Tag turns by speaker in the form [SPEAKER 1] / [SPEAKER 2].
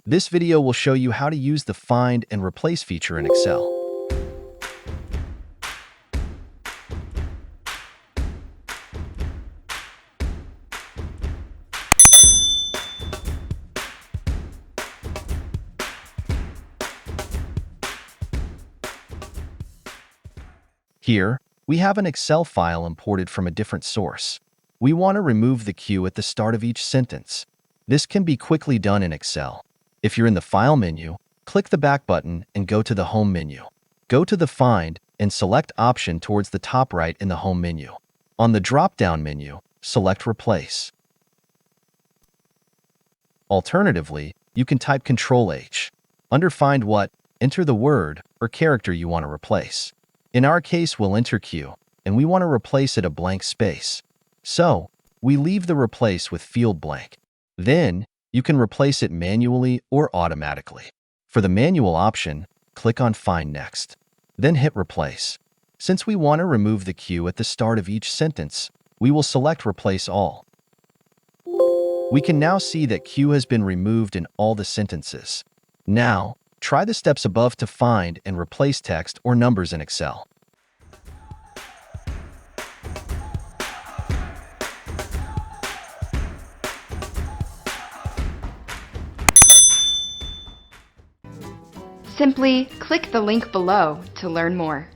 [SPEAKER 1] This video will show you how to use the Find and Replace feature in Excel. Here, we have an Excel file imported from a different source. We want to remove the Q at the start of each sentence. This can be quickly done in Excel. If you're in the File menu, click the back button and go to the Home menu. Go to the Find and select Option towards the top right in the Home menu. On the drop-down menu, select Replace. Alternatively, you can type Ctrl-H. Under Find What, enter the word or character you want to replace. In our case, we'll enter Q, and we want to replace it a blank space. So, we leave the replace with field blank. Then, you can replace it manually or automatically. For the manual option, click on Find Next. Then hit Replace. Since we want to remove the Q at the start of each sentence, we will select Replace All. We can now see that Q has been removed in all the sentences. Now, try the steps above to find and replace text or numbers in Excel.
[SPEAKER 2] Simply click the link below to learn more.